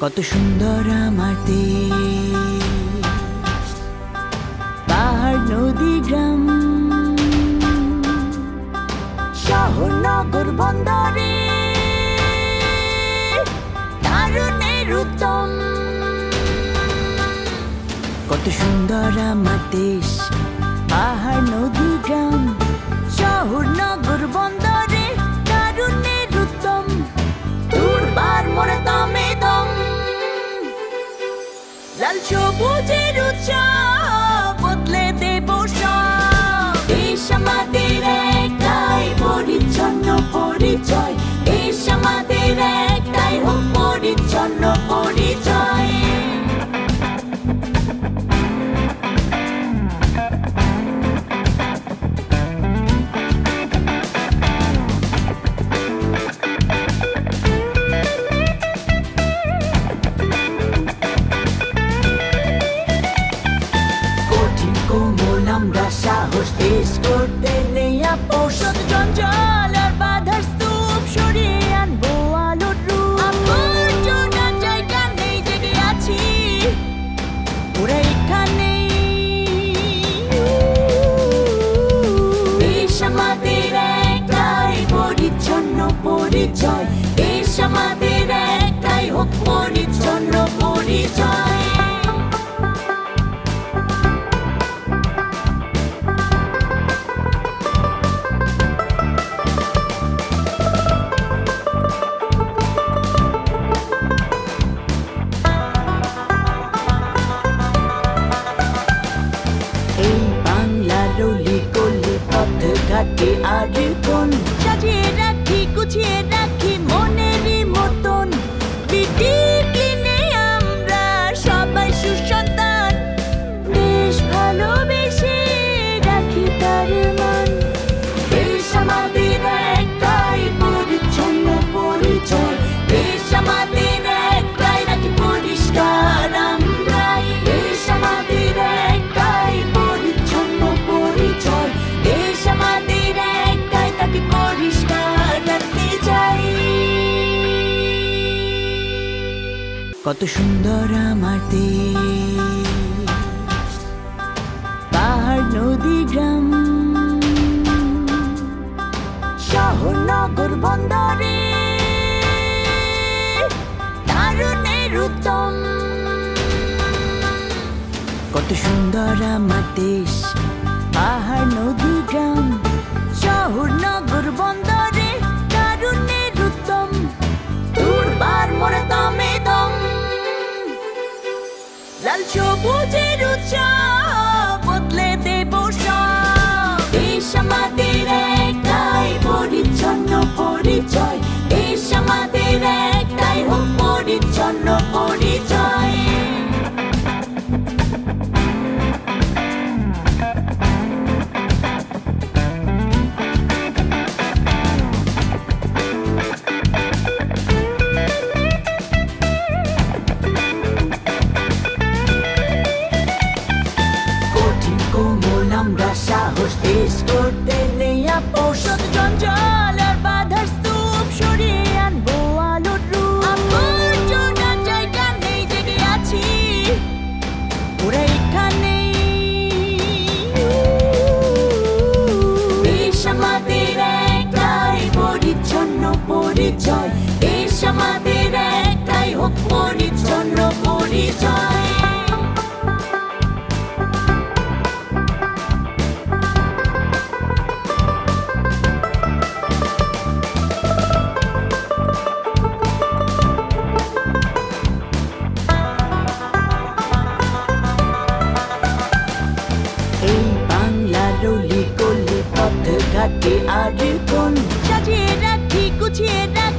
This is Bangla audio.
কত সুন্দর আমার দেশ, পাহাড় নদী গ্রাম, শহর নগর বন্দরে তারুণ্যের উত্তম। কত সুন্দর আমার দেশ, পাহাড় নদী গ্রাম, শহর নগর বন্দরে তারুণ্যের উত্তম। দুর্বার মোরা দমে দম, লাল সবুজের উৎসব বদলে দেব সব। দেশ আমাদের একটাই, পরিচ্ছন্ন পরিচয়। দেশ আমাদের একটাই, হোক পরিচ্ছন্ন পরিচয়। আমরা সাহস দেশ করতে নেই আপোষ, জঞ্জাল আর বাধার স্তূপ সরিয়ে আনবো আলোর রূপ। আবর্জনার জায়গা নেই, জেগে আছি ওরা এখানেই। দেশ আমাদের একটাই, পরিচ্ছন্ন পরিচয়। দেশ আমাদের একটাই, হোক পরিচ্ছন্ন পরিচয়। ঘাটে আর কোন সাজিয়ে রাখি, গুছিয়ে রাখি মনেরই মতন। বিটিক্লিনে আমরা সবাই সুসন্তান, দেশ ভালোবেসে রাখি তার মান। দেশ আমাদের একটাই, পরিচ্ছন্ন পরিচয়। দেশ আমাদের একটাই, রাখি পরিষ্কার আমরাই। দেশ আমাদের একটাই, পরিচ্ছন্ন পরিচয়। দেশ আমাদের একটাই, তাকে পরিষ্কার রাখতে চাই। কত সুন্দর আমার দেশ, পাহাড় নদী গ্রাম, শহর নগর বন্দরে তারুণ্যের উত্তম। কত সুন্দর আমার দেশ, পাহাড় নদী গ্রাম, শহর নগর বন্দরে তারুণ্যের উত্তম। দুর্বার মোরা দমে দম, লাল সবুজের উৎসব বদলে দেব সব। দেশ আমাদের একটাই, পরিচ্ছন্ন পরিচয়। দেশ আমাদের একটাই, হোক পরিচ্ছন্ন পরিচয়। আমরা সাহস দেশ করতে নেই আপোষ, জঞ্জাল আর বাধার স্তূপ সরিয়ে আনবো আলোর রূপ। আবর্জনার জায়গা নেই, জেগে আছি ওরা এখানেই। দেশ আমাদের একটাই, পরিচ্ছন্ন পরিচয়। দেশ আমাদের একটাই, হোক পরিচ্ছন্ন পরিচয়। ঘাটে আর কোন সাজিয়ে রাখি, গুছিয়ে রাখি